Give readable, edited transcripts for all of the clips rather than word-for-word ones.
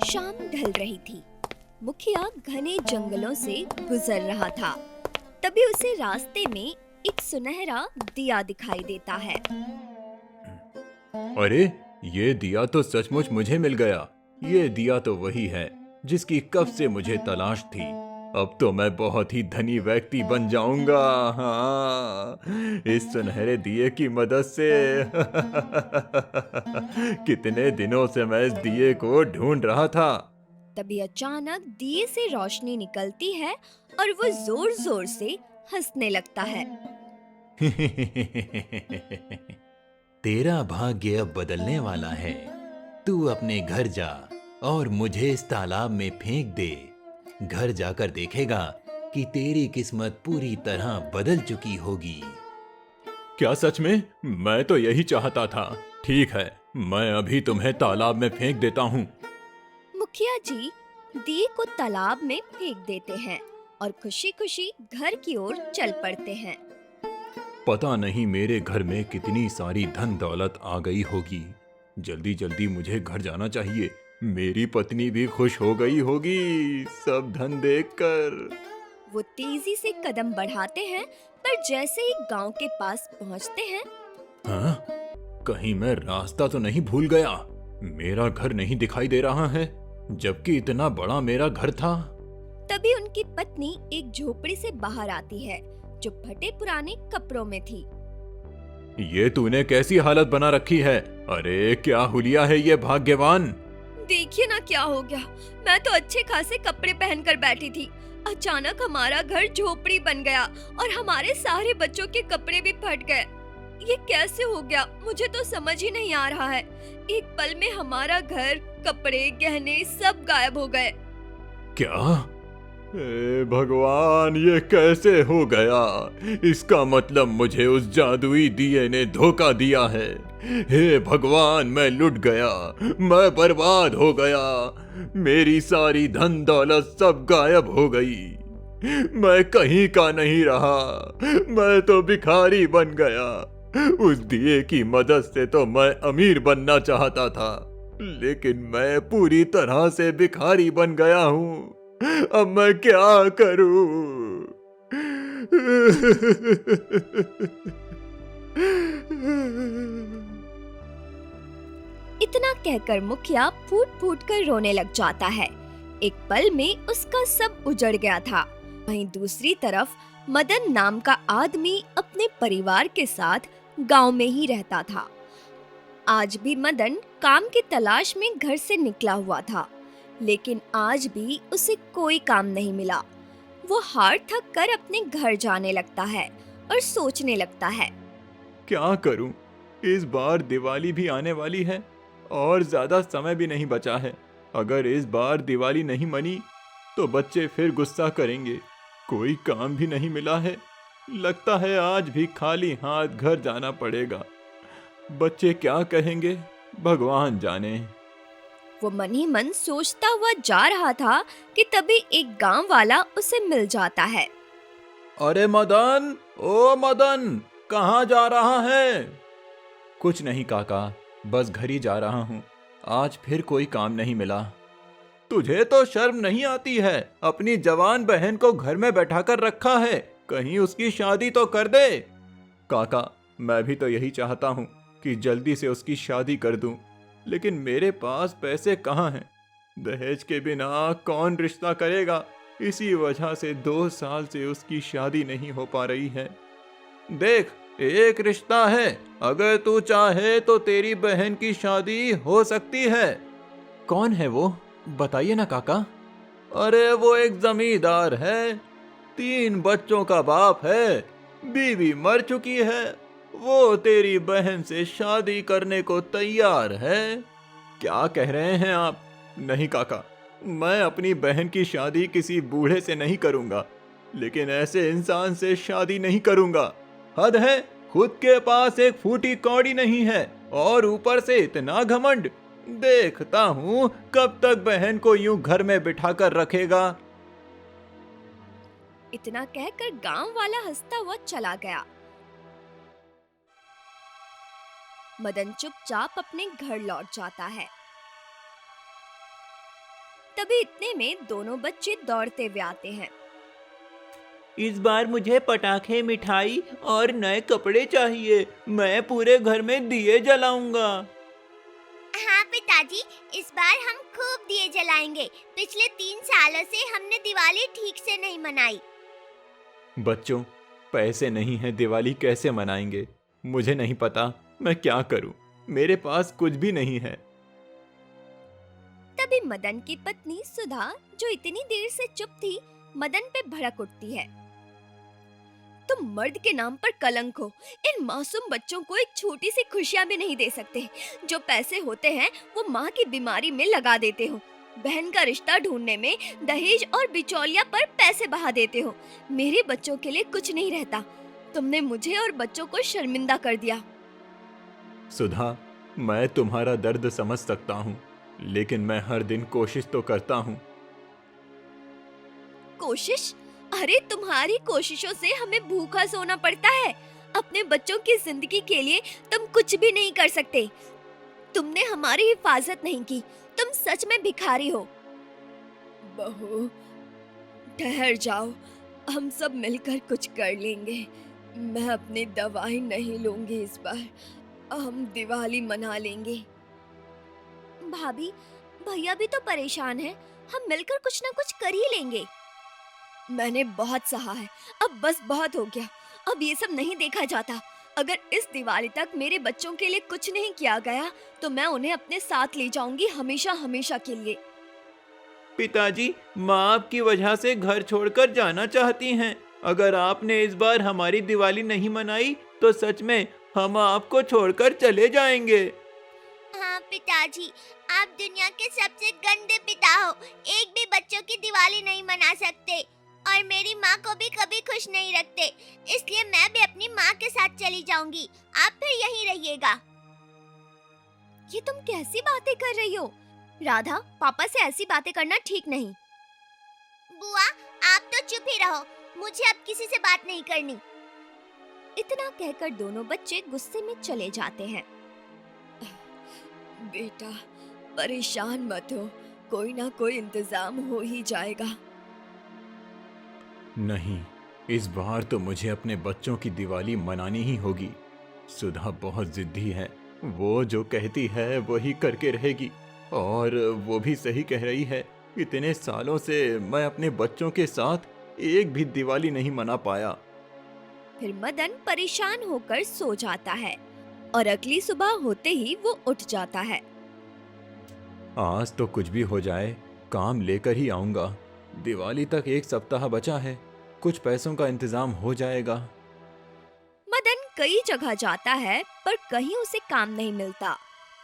शाम ढल रही थी। मुखिया घने जंगलों से गुजर रहा था। तभी उसे रास्ते में एक सुनहरा दिया दिखाई देता है। अरे, ये दिया तो सचमुच मुझे मिल गया। ये दिया तो वही है जिसकी कब से मुझे तलाश थी। अब तो मैं बहुत ही धनी व्यक्ति बन जाऊंगा। हाँ, इस सुनहरे दिए की मदद से। कितने दिनों से मैं इस दिए को ढूंढ रहा था। तभी अचानक दिए से रोशनी निकलती है और वो जोर जोर से हंसने लगता है। तेरा भाग्य अब बदलने वाला है। तू अपने घर जा और मुझे इस तालाब में फेंक दे। घर जाकर देखेगा कि तेरी किस्मत पूरी तरह बदल चुकी होगी। क्या सच में? मैं तो यही चाहता था। ठीक है, मैं अभी तुम्हें तालाब में फेंक देता हूँ। मुखिया जी दिए को तालाब में फेंक देते हैं और खुशी खुशी घर की ओर चल पड़ते हैं। पता नहीं मेरे घर में कितनी सारी धन दौलत आ गई होगी। जल्दी जल्दी मुझे घर जाना चाहिए। मेरी पत्नी भी खुश हो गई होगी सब धन देखकर। वो तेजी से कदम बढ़ाते हैं, पर जैसे ही गांव के पास पहुंचते हैं, हाँ? कहीं मैं रास्ता तो नहीं भूल गया? मेरा घर नहीं दिखाई दे रहा है, जबकि इतना बड़ा मेरा घर था। तभी उनकी पत्नी एक झोपड़ी से बाहर आती है, जो फटे पुराने कपड़ों में थी। ये तूने कैसी हालत बना रखी है? अरे क्या हुलिया है ये भाग्यवान। देखिए ना क्या हो गया। मैं तो अच्छे खासे कपड़े पहनकर बैठी थी। अचानक हमारा घर झोपड़ी बन गया और हमारे सारे बच्चों के कपड़े भी फट गए। ये कैसे हो गया, मुझे तो समझ ही नहीं आ रहा है। एक पल में हमारा घर, कपड़े, गहने सब गायब हो गए। क्या? भगवान, ये कैसे हो गया? इसका मतलब मुझे उस जादुई दिए ने धोखा दिया है। हे भगवान, मैं लुट गया, मैं बर्बाद हो गया। मेरी सारी धन दौलत सब गायब हो गई। मैं कहीं का नहीं रहा। मैं तो भिखारी बन गया। उस दिए की मदद से तो मैं अमीर बनना चाहता था, लेकिन मैं पूरी तरह से भिखारी बन गया हूँ। अब मैं क्या करूं? इतना कहकर मुखिया फूट फूट कर रोने लग जाता है। एक पल में उसका सब उजड़ गया था। वहीं दूसरी तरफ मदन नाम का आदमी अपने परिवार के साथ गांव में ही रहता था। आज भी मदन काम की तलाश में घर से निकला हुआ था, लेकिन आज भी उसे कोई काम नहीं मिला। वो हार थक कर अपने घर जाने लगता है और सोचने लगता है। क्या करूं? इस बार दिवाली भी आने वाली है और ज्यादा समय भी नहीं बचा है। अगर इस बार दिवाली नहीं मनी तो बच्चे फिर गुस्सा करेंगे। कोई काम भी नहीं मिला है। लगता है आज भी खाली हाथ घर जाना पड़ेगा। बच्चे क्या कहेंगे, भगवान जाने। वो मन ही मन सोचता हुआ जा रहा था कि तभी एक गांव वाला उसे मिल जाता है। अरे मदन, ओ मदन, कहाँ जा रहा है? कुछ नहीं काका, बस घर ही जा रहा हूँ। आज फिर कोई काम नहीं मिला। तुझे तो शर्म नहीं आती है? अपनी जवान बहन को घर में बैठाकर रखा है, कहीं उसकी शादी तो कर दे। काका, मैं भी तो यही चाहता हूँ कि जल्दी से उसकी शादी कर दूं, लेकिन मेरे पास पैसे कहाँ हैं? दहेज के बिना कौन रिश्ता करेगा? इसी वजह से 2 साल से उसकी शादी नहीं हो पा रही है। देख, एक रिश्ता है, अगर तू चाहे तो तेरी बहन की शादी हो सकती है। कौन है वो? बताइए ना काका। अरे वो एक जमींदार है, 3 बच्चों का बाप है, बीवी मर चुकी है। वो तेरी बहन से शादी करने को तैयार है। क्या कह रहे हैं आप? नहीं काका, मैं अपनी बहन की शादी किसी बूढ़े से नहीं करूंगा, लेकिन ऐसे इंसान से शादी नहीं करूंगा। हद है, खुद के पास एक फूटी कौड़ी नहीं है और ऊपर से इतना घमंड। देखता हूं कब तक बहन को यूं घर में बिठाकर रखेगा। इतना कहकर गांव वाला हंसता हुआ चला गया। मदन चुपचाप अपने घर लौट जाता है। तभी इतने में दोनों बच्चे दौड़ते हुए आते हैं। इस बार मुझे पटाखे, मिठाई और नए कपड़े चाहिए। मैं पूरे घर में दिए जलाऊंगा। हाँ पिताजी, इस बार हम खूब दिए जलाएंगे। पिछले 3 सालों से हमने दिवाली ठीक से नहीं मनाई। बच्चों, पैसे नहीं है, दिवाली कैसे मनाएंगे? मुझे नहीं पता मैं क्या करूं। मेरे पास कुछ भी नहीं है। तभी मदन की पत्नी सुधा, जो इतनी देर से चुप थी, मदन पे भड़क उठती है। तुम मर्द के नाम पर कलंक हो। इन मासूम बच्चों को एक छोटी सी खुशियां भी नहीं दे सकते। जो पैसे होते हैं वो माँ की बीमारी में लगा देते हो। बहन का रिश्ता ढूंढने में दहेज और बिचौलिया पर पैसे बहा देते हो। मेरे बच्चों के लिए कुछ नहीं रहता। तुमने मुझे और बच्चों को शर्मिंदा कर दिया। सुधा, मैं तुम्हारा दर्द समझ सकता हूँ, लेकिन मैं हर दिन कोशिश तो करता हूँ। कोशिश? अरे तुम्हारी कोशिशों से हमें भूखा सोना पड़ता है। अपने बच्चों की जिंदगी के लिए तुम कुछ भी नहीं कर सकते। तुमने हमारी हिफाजत नहीं की। तुम सच में भिखारी हो। बहू, ठहर जाओ, हम सब मिलकर कुछ कर लेंगे। मैं अपनी दवाई नहीं लूंगी इस बार। हम दिवाली मना लेंगे। भाभी, भैया भी तो परेशान है। हम मिलकर कुछ ना कुछ कर ही लेंगे। मैंने बहुत सहा है, अब बस बहुत हो गया। अब ये सब नहीं देखा जाता। अगर इस दिवाली तक मेरे बच्चों के लिए कुछ नहीं किया गया तो मैं उन्हें अपने साथ ले जाऊंगी, हमेशा हमेशा के लिए। पिताजी, माँ आपकी वजह से घर छोड़कर जाना चाहती हैं। अगर आपने इस बार हमारी दिवाली नहीं मनाई तो सच में हम आपको छोड़कर चले जाएंगे। हाँ पिताजी, आप दुनिया के सबसे गंदे पिता हो। एक भी बच्चों की दिवाली नहीं मना सकते और मेरी माँ को भी कभी खुश नहीं रखते। इसलिए मैं भी अपनी माँ के साथ चली जाऊंगी। आप फिर यहीं रहिएगा। ये तुम कैसी बातें कर रही हो? राधा, पापा से ऐसी बातें करना ठीक नहीं। बुआ, आप तो चुप ही रहो। मुझे अब किसी से बात नहीं करनी। इतना कहकर दोनों बच्चे गुस्से में चले जाते हैं। बेटा, परेशान मत हो, कोई ना कोई इंतजाम हो ही जाएगा। नहीं, इस बार तो मुझे अपने बच्चों की दिवाली मनानी ही होगी। सुधा बहुत जिद्दी है। वो जो कहती है वही करके रहेगी। और वो भी सही कह रही है। इतने सालों से मैं अपने बच्चों के साथ एक भी दिवाली नहीं मना पाया। फिर मदन परेशान होकर सो जाता है और अगली सुबह होते ही वो उठ जाता है। आज तो कुछ भी हो जाए, काम लेकर ही आऊंगा। दिवाली तक 1 सप्ताह बचा है, कुछ पैसों का इंतजाम हो जाएगा। मदन कई जगह जाता है पर कहीं उसे काम नहीं मिलता।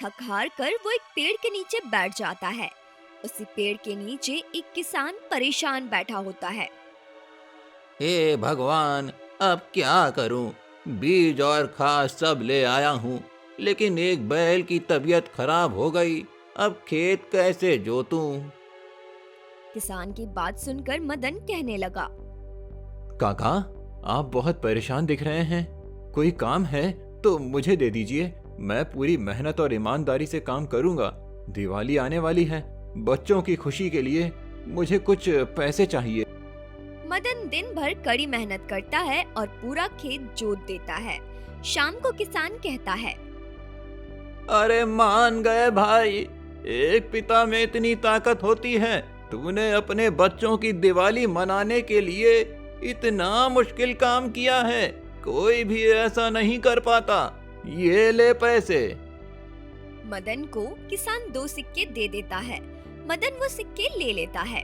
थक हार कर वो एक पेड़ के नीचे बैठ जाता है। उसी पेड़ के नीचे एक किसान परेशान बैठा होता है। हे भगवान, अब क्या करूं? बीज और खाद सब ले आया हूं, लेकिन एक बैल की तबीयत खराब हो गई। अब खेत कैसे जोतूं? किसान की बात सुनकर मदन कहने लगा। काका, आप बहुत परेशान दिख रहे हैं। कोई काम है तो मुझे दे दीजिए। मैं पूरी मेहनत और ईमानदारी से काम करूंगा। दिवाली आने वाली है, बच्चों की खुशी के लिए मुझे कुछ पैसे चाहिए। मदन दिन भर कड़ी मेहनत करता है और पूरा खेत जोत देता है। शाम को किसान कहता है, अरे मान गए भाई, एक पिता में इतनी ताकत होती है। तूने अपने बच्चों की दिवाली मनाने के लिए इतना मुश्किल काम किया है, कोई भी ऐसा नहीं कर पाता। ये ले पैसे। मदन को किसान 2 सिक्के दे देता है। मदन वो सिक्के ले लेता है।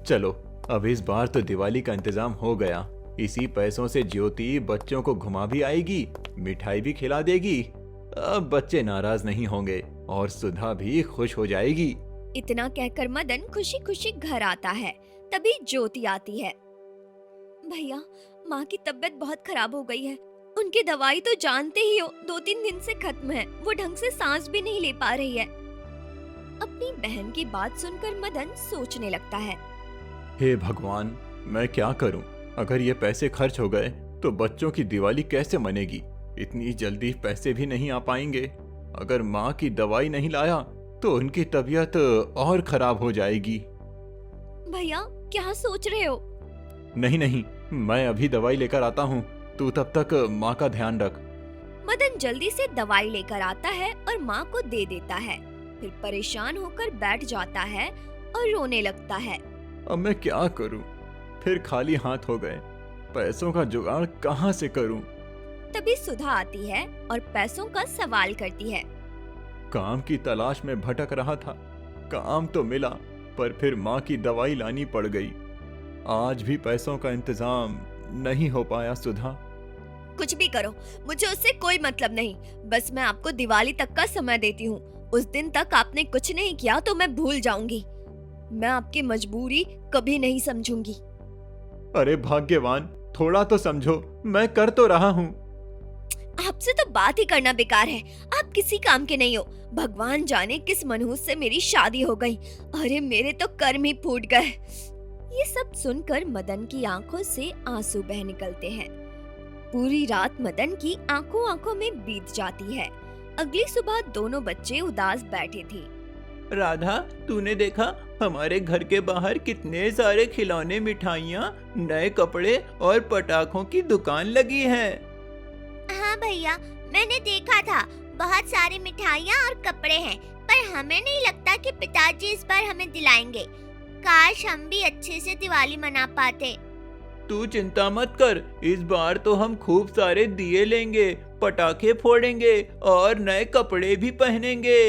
चलो, अब इस बार तो दिवाली का इंतजाम हो गया। इसी पैसों से ज्योति बच्चों को घुमा भी आएगी, मिठाई भी खिला देगी। अब बच्चे नाराज नहीं होंगे और सुधा भी खुश हो जाएगी। इतना कहकर मदन खुशी खुशी घर आता है। तभी ज्योति आती है। भैया, माँ की तबीयत बहुत खराब हो गई है। उनकी दवाई तो जानते ही हो, 2-3 दिन से खत्म है। वो ढंग से सांस भी नहीं ले पा रही है। अपनी बहन की बात सुनकर मदन सोचने लगता है। हे भगवान, मैं क्या करूं? अगर ये पैसे खर्च हो गए तो बच्चों की दिवाली कैसे मनेगी? इतनी जल्दी पैसे भी नहीं आ पाएंगे। अगर माँ की दवाई नहीं लाया तो उनकी तबीयत और खराब हो जाएगी। भैया क्या सोच रहे हो? नहीं नहीं, मैं अभी दवाई लेकर आता हूँ, तू तब तक माँ का ध्यान रख। मदन जल्दी से दवाई लेकर आता है और माँ को दे देता है। फिर परेशान होकर बैठ जाता है और रोने लगता है। अब मैं क्या करूँ? फिर खाली हाथ हो गए, पैसों का जुगाड़ कहाँ से करूँ? तभी सुधा आती है और पैसों का सवाल करती है। काम की तलाश में भटक रहा था, काम तो मिला, पर फिर माँ की दवाई लानी पड़ गई। आज भी पैसों का इंतजाम नहीं हो पाया सुधा। कुछ भी करो, मुझे उससे कोई मतलब नहीं। बस मैं आपको दिवाली तक का समय देती हूँ। उस दिन तक आपने कुछ नहीं किया तो मैं भूल जाऊंगी। मैं आपकी मजबूरी कभी नहीं समझूंगी। अरे भाग्यवान, थोड़ा तो समझो, मैं कर तो रहा हूँ। आपसे तो बात ही करना बेकार है। आप किसी काम के नहीं हो। भगवान जाने किस मनहूस से मेरी शादी हो गई। अरे मेरे तो कर्म ही फूट गए। ये सब सुनकर मदन की आंखों से आंसू बह निकलते हैं। पूरी रात मदन की आंखों आंखों में बीत जाती है। अगली सुबह दोनों बच्चे उदास बैठे थे। राधा, तूने देखा हमारे घर के बाहर कितने सारे खिलौने, मिठाइयाँ, नए कपड़े और पटाखों की दुकान लगी है। हाँ भैया, मैंने देखा था। बहुत सारी मिठाइयाँ और कपड़े हैं, पर हमें नहीं लगता कि पिताजी इस बार हमें दिलाएंगे। काश हम भी अच्छे से दिवाली मना पाते। तू चिंता मत कर, इस बार तो हम खूब सारे दिए लेंगे, पटाखे फोड़ेंगे और नए कपड़े भी पहनेंगे।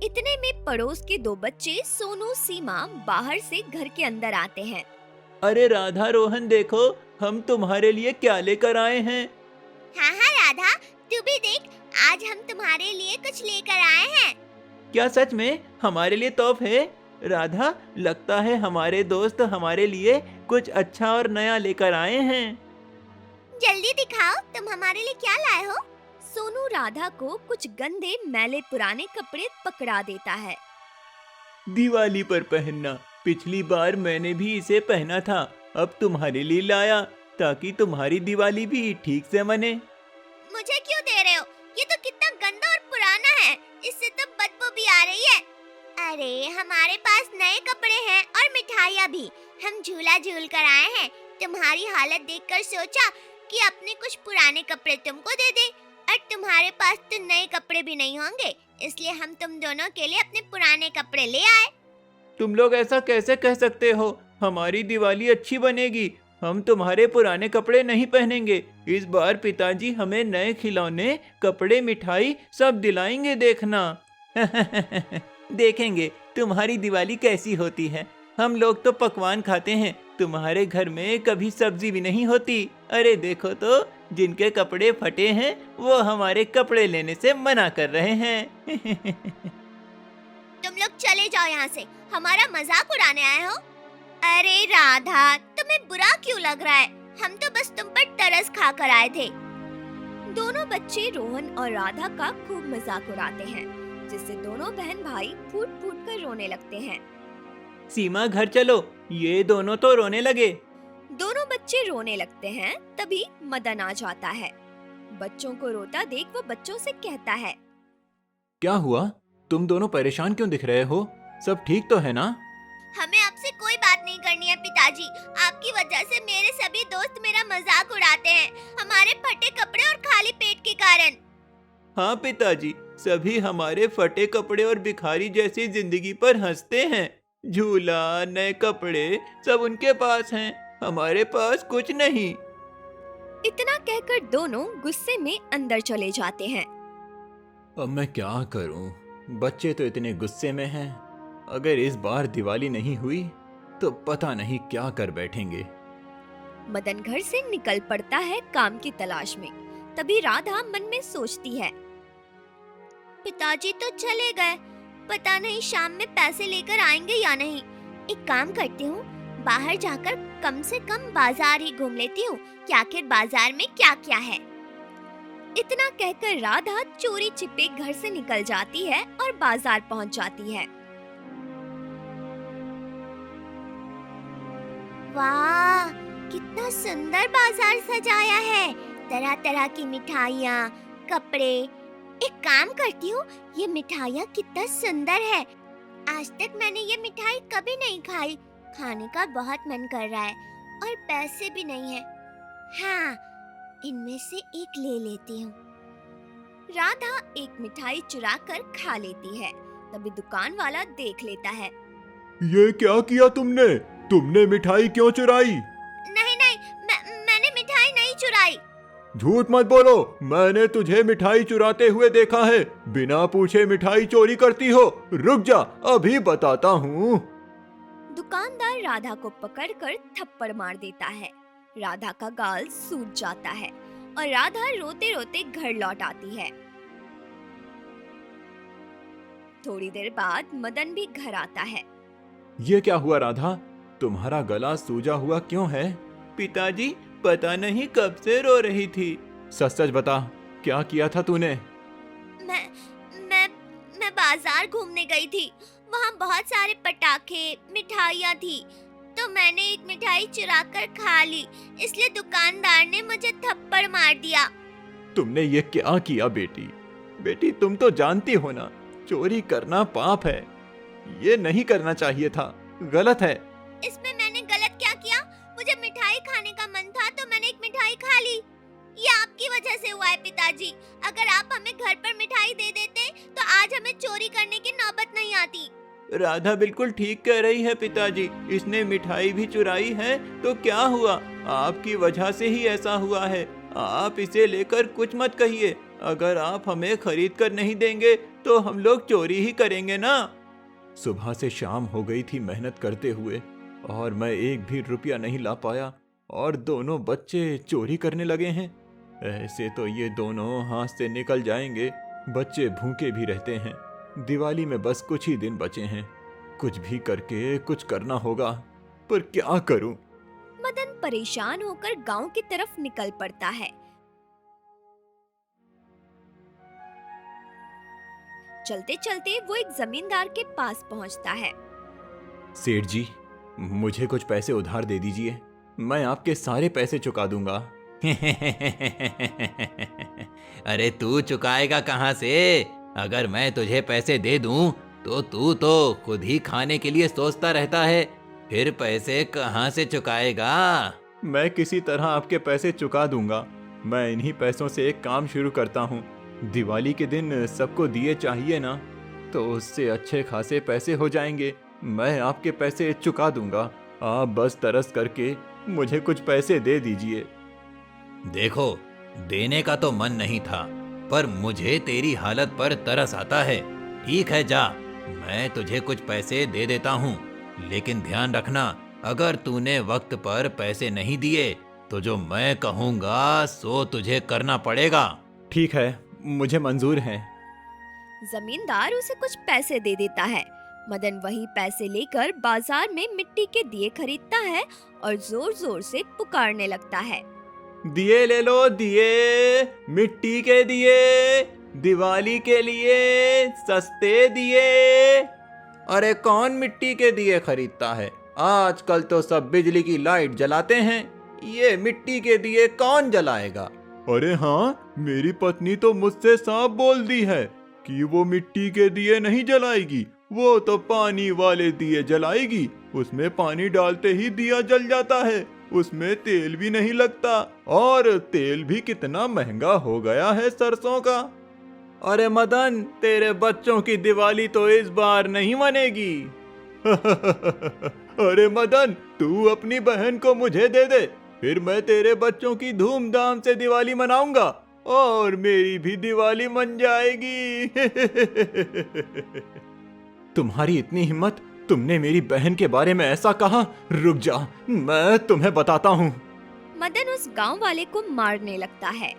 इतने में पड़ोस के दो बच्चे सोनू सीमा बाहर से घर के अंदर आते हैं। अरे राधा, रोहन, देखो हम तुम्हारे लिए क्या लेकर आए हैं। हाँ हाँ राधा, तू भी देख, आज हम तुम्हारे लिए कुछ लेकर आए हैं। क्या सच में हमारे लिए तोहफे? राधा, लगता है हमारे दोस्त हमारे लिए कुछ अच्छा और नया लेकर आए हैं। जल्दी दिखाओ, तुम हमारे लिए क्या लाए हो। सोनू राधा को कुछ गंदे मैले पुराने कपड़े पकड़ा देता है। दिवाली पर पहनना, पिछली बार मैंने भी इसे पहना था, अब तुम्हारे लिए लाया ताकि तुम्हारी दिवाली भी ठीक से मने। मुझे क्यों दे रहे हो? ये तो कितना गंदा और पुराना है, इससे तो बदबू भी आ रही है। अरे हमारे पास नए कपड़े हैं और मिठाइयाँ भी। हम झूला झूल कर आए हैं। तुम्हारी हालत देखकर सोचा कि अपने कुछ पुराने कपड़े तुमको दे दे, और तुम्हारे पास तो नए कपड़े भी नहीं होंगे, इसलिए हम तुम दोनों के लिए अपने पुराने कपड़े ले आए। तुम लोग ऐसा कैसे कह सकते हो? हमारी दिवाली अच्छी बनेगी, हम तुम्हारे पुराने कपड़े नहीं पहनेंगे। इस बार पिताजी हमें नए खिलौने, कपड़े, मिठाई सब दिलाएंगे, देखना। देखेंगे तुम्हारी दिवाली कैसी होती है। हम लोग तो पकवान खाते हैं, तुम्हारे घर में कभी सब्जी भी नहीं होती। अरे देखो तो, जिनके कपड़े फटे हैं वो हमारे कपड़े लेने से मना कर रहे हैं। तुम लोग चले जाओ यहाँ से, हमारा मजाक उड़ाने आए हो। अरे राधा, तुम्हें बुरा क्यों लग रहा है? हम तो बस तुम पर तरस खा कर आए थे। दोनों बच्चे रोहन और राधा का खूब मजाक उड़ाते हैं, जिससे दोनों बहन भाई फूट फूट कर रोने लगते हैं। सीमा, घर चलो, ये दोनों तो रोने लगे। दोनों बच्चे रोने लगते हैं, तभी मदन आ जाता है। बच्चों को रोता देख वो बच्चों से कहता है, क्या हुआ? तुम दोनों परेशान क्यों दिख रहे हो? सब ठीक तो है ना? हमें आपसे कोई बात नहीं करनी है पिताजी। आपकी वजह से मेरे सभी दोस्त मेरा मजाक उड़ाते हैं, हमारे फटे कपड़े और खाली पेट के कारण। हाँ पिताजी, सभी हमारे फटे कपड़े और भिखारी जैसी जिंदगी पर हंसते हैं। झूला, नए कपड़े सब उनके पास हैं, हमारे पास कुछ नहीं। इतना कहकर दोनों गुस्से में अंदर चले जाते हैं। अब मैं क्या करूं? बच्चे तो इतने गुस्से में हैं। अगर इस बार दिवाली नहीं हुई तो पता नहीं क्या कर बैठेंगे। मदन घर से निकल पड़ता है काम की तलाश में। तभी राधा मन में सोचती है, पिताजी तो चले गए, पता नहीं शाम में पैसे लेकर आएंगे या नहीं। एक काम करती हूँ, बाहर जाकर कम से कम बाजार ही घूम लेती हूँ कि आखिर बाजार में क्या क्या है। इतना कहकर राधा चोरी छिपे घर से निकल जाती है और बाजार पहुंच जाती है। वाह, कितना सुंदर बाजार सजाया है। तरह तरह की मिठाइयाँ, कपड़े, एक काम करती हूँ, ये मिठाइयाँ कितना सुंदर है। आज तक मैंने ये मिठाई कभी नहीं खाई। खाने का बहुत मन कर रहा है और पैसे भी नहीं है। हाँ, इनमें से एक ले लेती हूँ। राधा एक मिठाई चुरा कर खा लेती है। तभी दुकान वाला देख लेता है। ये क्या किया तुमने? तुमने मिठाई क्यों चुराई? नहीं नहीं, मैंने मिठाई नहीं चुराई। झूठ मत बोलो, मैंने तुझे मिठाई चुराते हुए देखा है। बिना पूछे मिठाई चोरी करती हो। रुक जा, अभी बताता हूँ। दुकानदार राधा को पकड़कर थप्पड़ मार देता है। राधा का गाल सूज जाता है और राधा रोते रोते घर लौट आती है। थोड़ी देर बाद मदन भी घर आता है। ये क्या हुआ राधा? तुम्हारा गला सूजा हुआ क्यों है? पिताजी, पता नहीं कब से रो रही थी। सच सच बता, क्या किया था तूने? मैं मैं बाजार घूमने गई थी। वहाँ बहुत सारे पटाखे, मिठाइयाँ थी, तो मैंने एक मिठाई चुरा कर खा ली। इसलिए दुकानदार ने मुझे थप्पड़ मार दिया। तुमने ये क्या किया बेटी? बेटी, तुम तो जानती हो ना, चोरी करना पाप है। ये नहीं करना चाहिए था, गलत है। इसमें मैंने गलत क्या किया? मुझे मिठाई खाने का मन था तो मैंने एक मिठाई खा ली। ये आपकी वजह से हुआ है पिताजी। अगर आप हमें घर पर मिठाई दे देते तो आज हमें चोरी करने की नौबत नहीं आती। राधा बिल्कुल ठीक कह रही है पिताजी। इसने मिठाई भी चुराई है तो क्या हुआ? आपकी वजह से ही ऐसा हुआ है। आप इसे लेकर कुछ मत कहिए। अगर आप हमें खरीद कर नहीं देंगे तो हम लोग चोरी ही करेंगे ना। सुबह से शाम हो गई थी मेहनत करते हुए और मैं एक भी रुपया नहीं ला पाया और दोनों बच्चे चोरी करने लगे हैं। ऐसे तो ये दोनों हाथ से निकल जाएंगे। बच्चे भूखे भी रहते हैं। दिवाली में बस कुछ ही दिन बचे हैं। कुछ भी करके कुछ करना होगा, पर क्या करूं? मदन परेशान होकर गांव की तरफ निकल पड़ता है। चलते चलते वो एक जमींदार के पास पहुंचता है। सेठ जी, मुझे कुछ पैसे उधार दे दीजिए। मैं आपके सारे पैसे चुका दूंगा। अरे तू चुकाएगा कहाँ से? अगर मैं तुझे पैसे दे दूं तो तू तो खुद ही खाने के लिए सोचता रहता है, फिर पैसे कहाँ से चुकाएगा? मैं किसी तरह आपके पैसे चुका दूंगा। मैं इन्हीं पैसों से एक काम शुरू करता हूँ। दिवाली के दिन सबको दिए चाहिए ना, तो उससे अच्छे खासे पैसे हो जाएंगे। मैं आपके पैसे चुका दूंगा। आप बस तरस करके मुझे कुछ पैसे दे दीजिए। देखो, देने का तो मन नहीं था, पर मुझे तेरी हालत पर तरस आता है। ठीक है, जा, मैं तुझे कुछ पैसे दे देता हूँ, लेकिन ध्यान रखना, अगर तूने वक्त पर पैसे नहीं दिए तो जो मैं कहूँगा सो तुझे करना पड़ेगा। ठीक है, मुझे मंजूर है। जमींदार उसे कुछ पैसे दे देता है। मदन वही पैसे लेकर बाजार में मिट्टी के दिए खरीदता है और जोर जोर से पुकारने लगता है। दिए ले लो, दिए, मिट्टी के दिए, दिवाली के लिए सस्ते दिए। अरे कौन मिट्टी के दिए खरीदता है? आजकल तो सब बिजली की लाइट जलाते हैं। ये मिट्टी के दिए कौन जलाएगा? अरे हाँ, मेरी पत्नी तो मुझसे साफ बोल दी है कि वो मिट्टी के दिए नहीं जलाएगी। वो तो पानी वाले दिए जलाएगी। उसमें पानी डालते ही दिया जल जाता है। उसमें तेल भी नहीं लगता, और तेल भी कितना महंगा हो गया है सरसों का। अरे मदन, तेरे बच्चों की दिवाली तो इस बार नहीं मनेगी। अरे मदन, तू अपनी बहन को मुझे दे दे, फिर मैं तेरे बच्चों की धूमधाम से दिवाली मनाऊंगा और मेरी भी दिवाली मन जाएगी। तुम्हारी इतनी हिम्मत? तुमने मेरी बहन के बारे में ऐसा कहा? रुक जा, मैं तुम्हें बताता हूँ। मदन उस गांव वाले को मारने लगता है।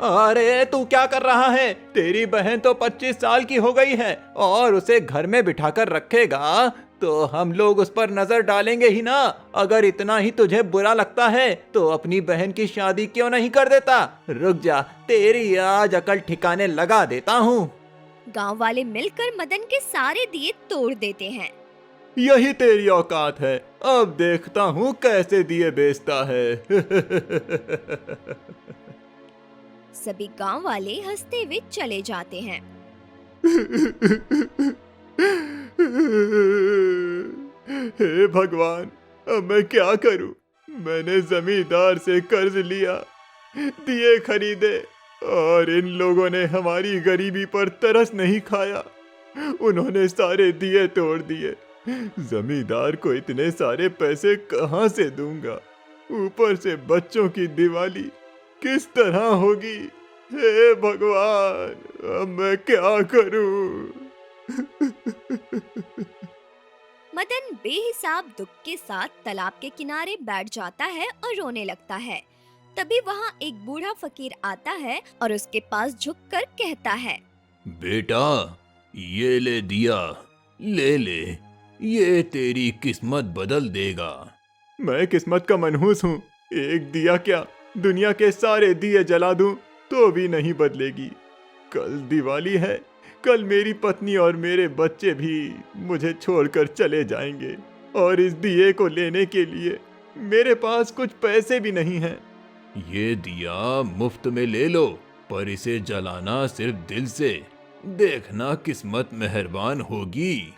अरे तू क्या कर रहा है? तेरी बहन तो 25 साल की हो गई है और उसे घर में बिठाकर रखेगा तो हम लोग उस पर नजर डालेंगे ही ना। अगर इतना ही तुझे बुरा लगता है तो अपनी बहन की शादी क्यों नहीं कर देता? रुक जा, तेरी आज अकल ठिकाने लगा देता हूँ। गांव वाले मिलकर मदन के सारे दिए तोड़ देते हैं। यही तेरी औकात है, अब देखता हूँ कैसे दिए बेचता है। सभी गांव वाले हंसते हुए चले जाते हैं। हे भगवान, अब मैं क्या करूं? मैंने जमींदार से कर्ज लिया, दिए खरीदे, और इन लोगों ने हमारी गरीबी पर तरस नहीं खाया। उन्होंने सारे दिए तोड़ दिए। जमींदार को इतने सारे पैसे कहां से दूंगा? ऊपर से बच्चों की दिवाली किस तरह होगी? हे भगवान, अब मैं क्या करूं? मदन बेहिसाब दुख के साथ तालाब के किनारे बैठ जाता है और रोने लगता है। तभी वहाँ एक बूढ़ा फकीर आता है और उसके पास झुककर कहता है, बेटा, ये ले दिया, ले ले, ये तेरी किस्मत बदल देगा। मैं किस्मत का मनहूस हूँ। एक दिया क्या, दुनिया के सारे दिए जला दूं तो भी नहीं बदलेगी। कल दिवाली है, कल मेरी पत्नी और मेरे बच्चे भी मुझे छोड़कर चले जाएंगे, और इस दिए को लेने के लिए मेरे पास कुछ पैसे भी नहीं हैं। ये दिया मुफ्त में ले लो, पर इसे जलाना सिर्फ दिल से। देखना किस्मत मेहरबान होगी।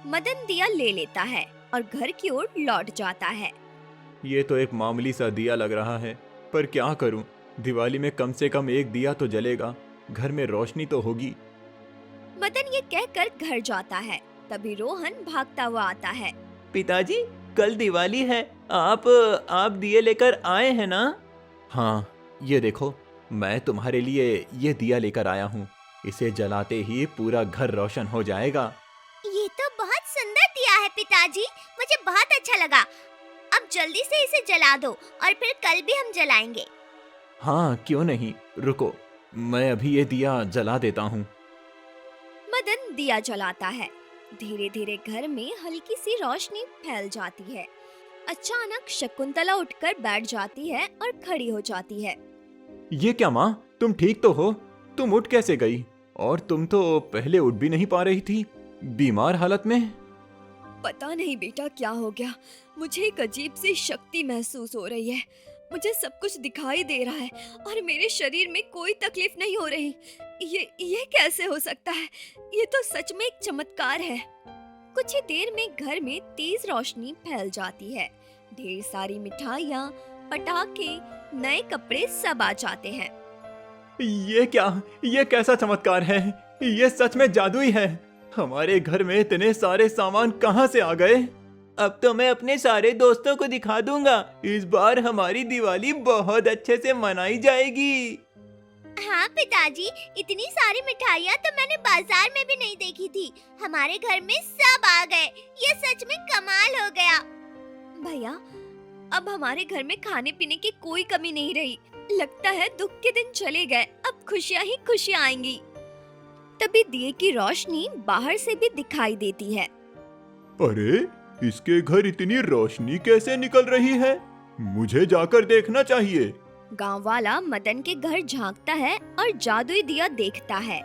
मदन दिया ले लेता है और घर की ओर लौट जाता है। ये तो एक मामूली सा दिया लग रहा है, पर क्या करूं? दिवाली में कम से कम एक दिया तो जलेगा, घर में रोशनी तो होगी। मदन ये कहकर घर जाता है। तभी रोहन भागता हुआ आता है। पिताजी, कल दिवाली है, आप दिए लेकर आए हैं ना? हाँ, ये देखो, मैं तुम्हारे लिए ये दिया लेकर आया हूँ। इसे जलाते ही पूरा घर रोशन हो जाएगा। ये तो बहुत सुंदर दिया है पिताजी, मुझे बहुत अच्छा लगा। अब जल्दी से इसे जला दो और फिर कल भी हम जलाएंगे। हाँ, क्यों नहीं, रुको, मैं अभी ये दिया जला देता हूँ। मदन दिया जलाता है। धीरे धीरे घर में हल्की सी रोशनी फैल जाती है। अचानक शकुंतला उठकर बैठ जाती है और खड़ी हो जाती है। ये क्या माँ, तुम ठीक तो हो? तुम उठ कैसे गई? और तुम तो पहले उठ भी नहीं पा रही थी, बीमार हालत में। पता नहीं बेटा क्या हो गया, मुझे एक अजीब सी शक्ति महसूस हो रही है। मुझे सब कुछ दिखाई दे रहा है और मेरे शरीर में कोई तकलीफ नहीं हो रही। ये कैसे हो सकता है? ये तो सच में एक चमत्कार है। कुछ ही देर में घर में तेज रोशनी फैल जाती है। ढेर सारी मिठाइयाँ, पटाखे, नए कपड़े सब आ जाते हैं। ये क्या, ये कैसा चमत्कार है? ये सच में जादुई है। हमारे घर में इतने सारे सामान कहाँ से आ गए? अब तो मैं अपने सारे दोस्तों को दिखा दूंगा। इस बार हमारी दिवाली बहुत अच्छे से मनाई जाएगी। हाँ पिताजी, इतनी सारी मिठाइयाँ तो मैंने बाजार में भी नहीं देखी थी। हमारे घर में सब आ गए, ये सच में कमाल हो गया। भैया, अब हमारे घर में खाने पीने की कोई कमी नहीं रही। लगता है दुख के दिन चले गए, अब खुशियाँ ही खुशियाँ आएंगी। तभी दिए की रोशनी बाहर से भी दिखाई देती है। अरे, इसके घर इतनी रोशनी कैसे निकल रही है? मुझे जाकर देखना चाहिए। गांव वाला मदन के घर झांकता है और जादुई दिया देखता है।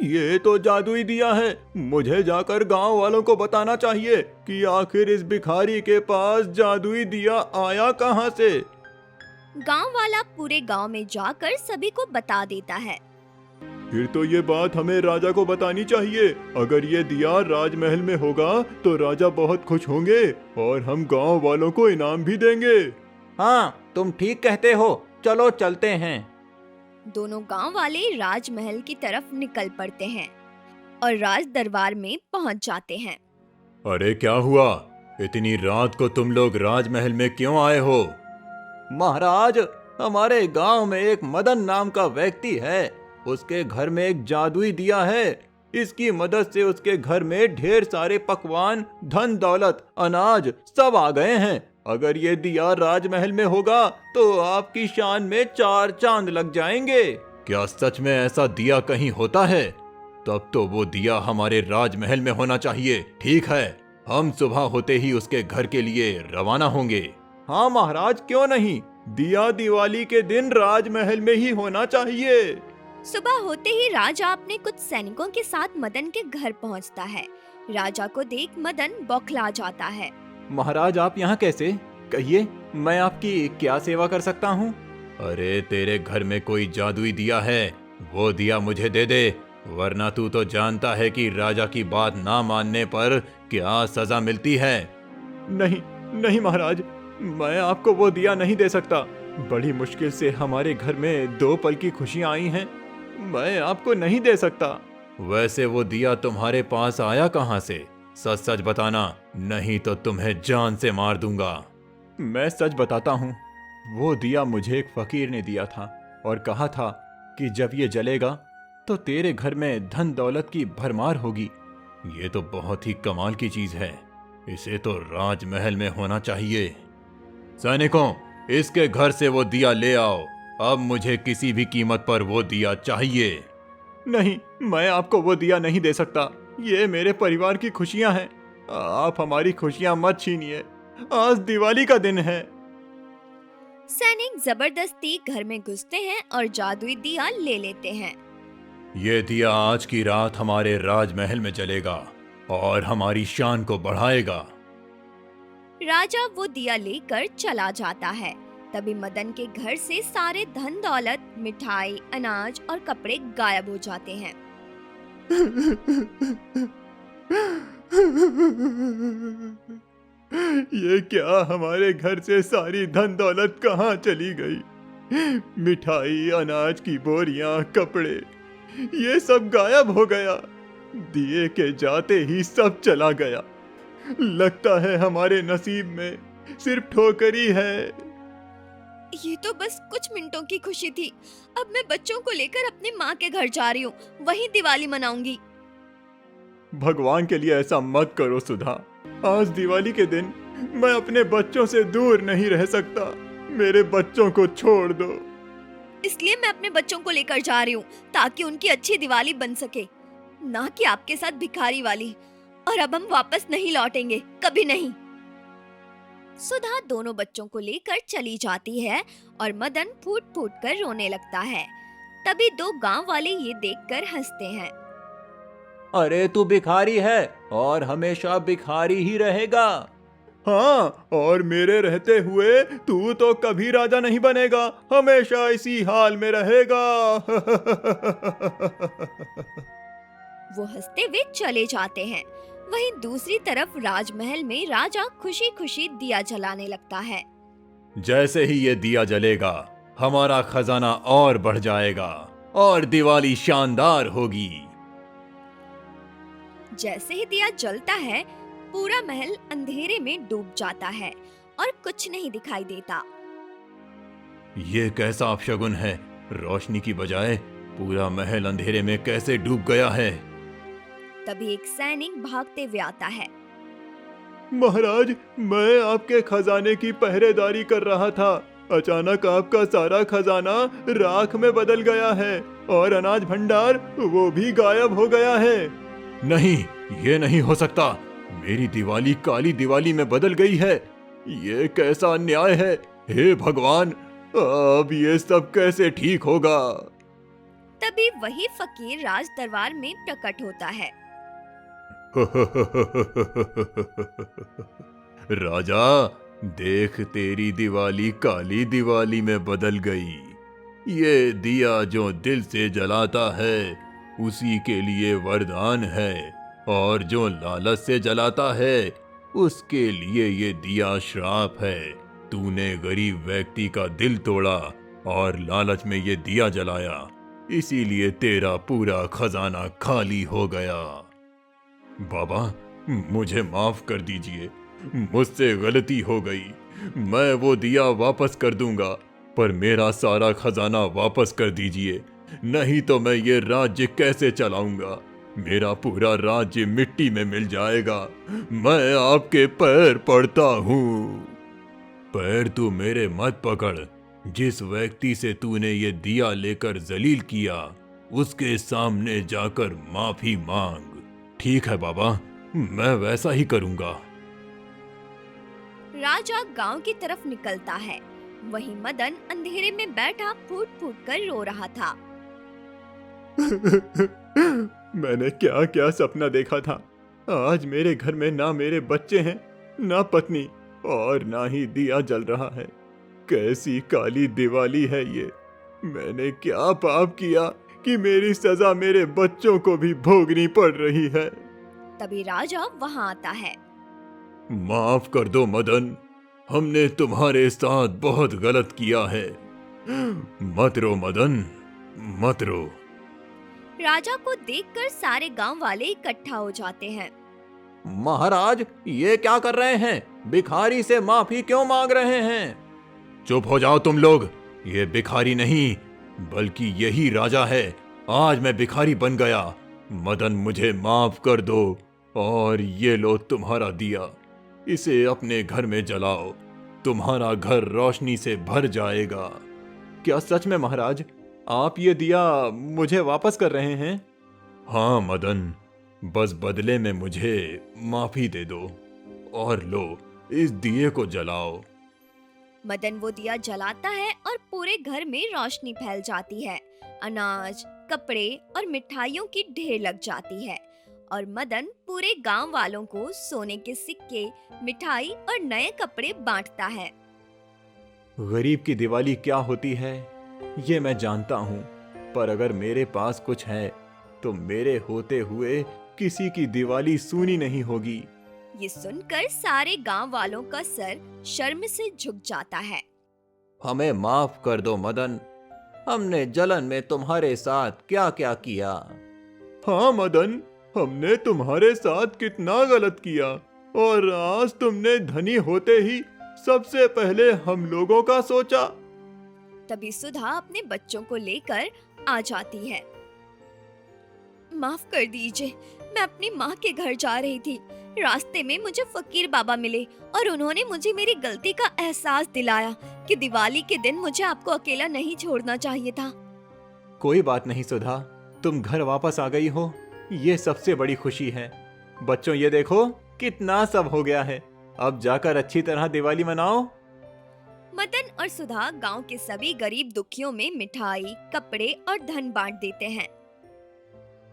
ये तो जादुई दिया है। मुझे जाकर गांव वालों को बताना चाहिए कि आखिर इस भिखारी के पास जादुई दिया आया कहां से। गांव वाला पूरे गांव में जाकर सभी को बता देता है। फिर तो ये बात हमें राजा को बतानी चाहिए। अगर ये दिया राजमहल में होगा तो राजा बहुत खुश होंगे और हम गांव वालों को इनाम भी देंगे। हाँ, तुम ठीक कहते हो, चलो चलते हैं। दोनों गांव वाले राजमहल की तरफ निकल पड़ते हैं और राज दरबार में पहुंच जाते हैं। अरे क्या हुआ? इतनी रात को तुम लोग राजमहल में क्यों आए हो? महाराज, हमारे गांव में एक मदन नाम का व्यक्ति है। उसके घर में एक जादुई दिया है। इसकी मदद से उसके घर में ढेर सारे पकवान, धन दौलत, अनाज सब आ गए हैं। अगर ये दिया राजमहल में होगा तो आपकी शान में 4 चांद लग जाएंगे। क्या सच में ऐसा दिया कहीं होता है? तब तो वो दिया हमारे राजमहल में होना चाहिए। ठीक है, हम सुबह होते ही उसके घर के लिए रवाना होंगे। हाँ महाराज, क्यों नहीं? दिया दिवाली के दिन राजमहल में ही होना चाहिए। सुबह होते ही राजा अपने कुछ सैनिकों के साथ मदन के घर पहुंचता है। राजा को देख मदन बौखला जाता है। महाराज, आप यहाँ कैसे? कहिए, मैं आपकी क्या सेवा कर सकता हूँ? अरे तेरे घर में कोई जादुई दिया है, वो दिया मुझे दे दे, वरना तू तो जानता है कि राजा की बात ना मानने पर क्या सजा मिलती है। नहीं नहीं महाराज, मैं आपको वो दिया नहीं दे सकता। बड़ी मुश्किल से हमारे घर में 2 पल की खुशियां आई हैं, मैं आपको नहीं दे सकता। वैसे वो दिया तुम्हारे पास आया कहां से? सच सच बताना, नहीं तो तुम्हें जान से मार दूंगा। मैं सच बताता हूँ, वो दिया मुझे एक फकीर ने दिया था और कहा था कि जब ये जलेगा तो तेरे घर में धन दौलत की भरमार होगी। ये तो बहुत ही कमाल की चीज है, इसे तो राजमहल में होना चाहिए। सैनिकों, इसके घर से वो दिया ले आओ, अब मुझे किसी भी कीमत पर वो दिया चाहिए। नहीं, मैं आपको वो दिया नहीं दे सकता, ये मेरे परिवार की खुशियां हैं, आप हमारी खुशियां मत छीनिए, आज दिवाली का दिन है। सैनिक जबरदस्ती घर में घुसते हैं और जादुई दिया ले लेते हैं। ये दिया आज की रात हमारे राजमहल में जलेगा और हमारी शान को बढ़ाएगा। राजा वो दिया लेकर चला जाता है। तभी मदन के घर से सारे धन दौलत, मिठाई, अनाज और कपड़े गायब हो जाते हैं। ये क्या, हमारे घर से सारी धन दौलत कहाँ चली गई? मिठाई, अनाज की बोरियां, कपड़े, ये सब गायब हो गया। दिए के जाते ही सब चला गया। लगता है हमारे नसीब में सिर्फ ठोकर ही है। ये तो बस कुछ मिनटों की खुशी थी। अब मैं बच्चों को लेकर अपनी माँ के घर जा रही हूँ, वहीं दिवाली मनाऊंगी। भगवान के लिए ऐसा मत करो सुधा, आज दिवाली के दिन मैं अपने बच्चों से दूर नहीं रह सकता। मेरे बच्चों को छोड़ दो। इसलिए मैं अपने बच्चों को लेकर जा रही हूँ ताकि उनकी अच्छी दिवाली बन सके, ना कि आपके साथ भिखारी वाली। और अब हम वापस नहीं लौटेंगे, कभी नहीं। सुधा दोनों बच्चों को लेकर चली जाती है और मदन फूट फूट कर रोने लगता है। तभी 2 गांव वाले ये देखकर हंसते हैं। अरे तू भिखारी है और हमेशा भिखारी ही रहेगा। हाँ, और मेरे रहते हुए तू तो कभी राजा नहीं बनेगा, हमेशा इसी हाल में रहेगा। वो हंसते हुए चले जाते हैं। वहीं दूसरी तरफ राजमहल में राजा खुशी खुशी दिया जलाने लगता है। जैसे ही ये दिया जलेगा, हमारा खजाना और बढ़ जाएगा और दिवाली शानदार होगी। जैसे ही दिया जलता है, पूरा महल अंधेरे में डूब जाता है और कुछ नहीं दिखाई देता। ये कैसा अपशगुन है, रोशनी की बजाय पूरा महल अंधेरे में कैसे डूब गया है? तभी एक सैनिक भागते हुए आता है। महाराज, मैं आपके खजाने की पहरेदारी कर रहा था, अचानक आपका सारा खजाना राख में बदल गया है और अनाज भंडार वो भी गायब हो गया है। नहीं, ये नहीं हो सकता, मेरी दिवाली काली दिवाली में बदल गई है। ये कैसा अन्याय है, हे भगवान, अब ये सब कैसे ठीक होगा? तभी वही फकीर राज दरबार में प्रकट होता है। राजा, देख तेरी दिवाली काली दिवाली में बदल गई। ये दिया जो दिल से जलाता है उसी के लिए वरदान है, और जो लालच से जलाता है उसके लिए ये दिया श्राप है। तूने गरीब व्यक्ति का दिल तोड़ा और लालच में ये दिया जलाया, इसीलिए तेरा पूरा खजाना खाली हो गया। बाबा, मुझे माफ कर दीजिए, मुझसे गलती हो गई। मैं वो दिया वापस कर दूंगा, पर मेरा सारा खजाना वापस कर दीजिए, नहीं तो मैं ये राज्य कैसे चलाऊंगा? मेरा पूरा राज्य मिट्टी में मिल जाएगा। मैं आपके पैर पड़ता हूँ। पैर तू मेरे मत पकड़। जिस व्यक्ति से तूने ये दिया लेकर जलील किया, उसके सामने जाकर माफी मांग। ठीक है बाबा, मैं वैसा ही करूंगा। राजा गांव की तरफ निकलता है। वहीं मदन अंधेरे में बैठा फूट फूट कर रो रहा था। मैंने क्या क्या सपना देखा था। आज मेरे घर में ना मेरे बच्चे हैं, ना पत्नी, और ना ही दिया जल रहा है। कैसी काली दिवाली है ये। मैंने क्या पाप किया कि मेरी सजा मेरे बच्चों को भी भोगनी पड़ रही है। तभी राजा वहां आता है। माफ कर दो मदन, हमने तुम्हारे साथ बहुत गलत किया है। मत रो मदन, मत रो। राजा को देखकर सारे गांव वाले इकट्ठा हो जाते हैं। महाराज, ये क्या कर रहे हैं? भिखारी से माफी क्यों मांग रहे हैं? चुप हो जाओ तुम लोग। ये भिखारी नहीं बल्कि यही राजा है। आज मैं भिखारी बन गया। मदन मुझे माफ कर दो और ये लो तुम्हारा दिया। इसे अपने घर में जलाओ, तुम्हारा घर रोशनी से भर जाएगा। क्या सच में महाराज आप ये दिया मुझे वापस कर रहे हैं? हाँ मदन, बस बदले में मुझे माफी दे दो और लो इस दिए को जलाओ। मदन वो दिया जलाता है और पूरे घर में रोशनी फैल जाती है। अनाज, कपड़े और मिठाइयों की ढेर लग जाती है और मदन पूरे गांव वालों को सोने के सिक्के, मिठाई और नए कपड़े बांटता है। गरीब की दिवाली क्या होती है ये मैं जानता हूँ, पर अगर मेरे पास कुछ है तो मेरे होते हुए किसी की दिवाली सूनी नहीं होगी। ये सुनकर सारे गांव वालों का सर शर्म से झुक जाता है। हमें माफ कर दो मदन, हमने जलन में तुम्हारे साथ क्या क्या किया। हाँ मदन, हमने तुम्हारे साथ कितना गलत किया और आज तुमने धनी होते ही सबसे पहले हम लोगों का सोचा। तभी सुधा अपने बच्चों को लेकर आ जाती है। माफ कर दीजिए, मैं अपनी माँ के घर जा रही थी। रास्ते में मुझे फकीर बाबा मिले और उन्होंने मुझे मेरी गलती का एहसास दिलाया कि दिवाली के दिन मुझे आपको अकेला नहीं छोड़ना चाहिए था। कोई बात नहीं सुधा, तुम घर वापस आ गई हो, ये सबसे बड़ी खुशी है। बच्चों ये देखो कितना सब हो गया है, अब जाकर अच्छी तरह दिवाली मनाओ। मदन और सुधा गांव के सभी गरीब दुखियों में मिठाई, कपड़े और धन बांट देते हैं।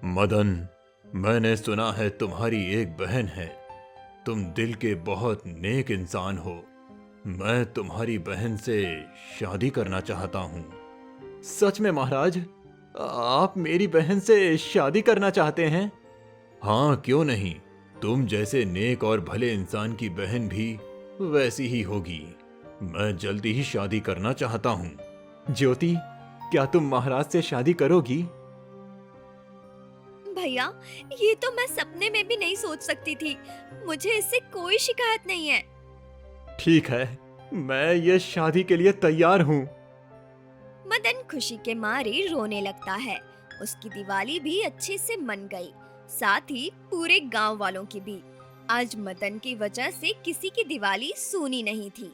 मदन, मैंने सुना है तुम्हारी एक बहन है। तुम दिल के बहुत नेक इंसान हो। मैं तुम्हारी बहन से शादी करना चाहता हूँ। सच में महाराज, आप मेरी बहन से शादी करना चाहते हैं? हाँ, क्यों नहीं। तुम जैसे नेक और भले इंसान की बहन भी वैसी ही होगी। मैं जल्दी ही शादी करना चाहता हूँ। ज्योति, क्या तुम महाराज से शादी करोगी? भैया, ये तो मैं सपने में भी नहीं सोच सकती थी। मुझे इससे कोई शिकायत नहीं है। ठीक है, मैं ये शादी के लिए तैयार हूँ। मदन खुशी के मारे रोने लगता है। उसकी दिवाली भी अच्छे से मन गई, साथ ही पूरे गांव वालों की भी। आज मदन की वजह से किसी की दिवाली सूनी नहीं थी।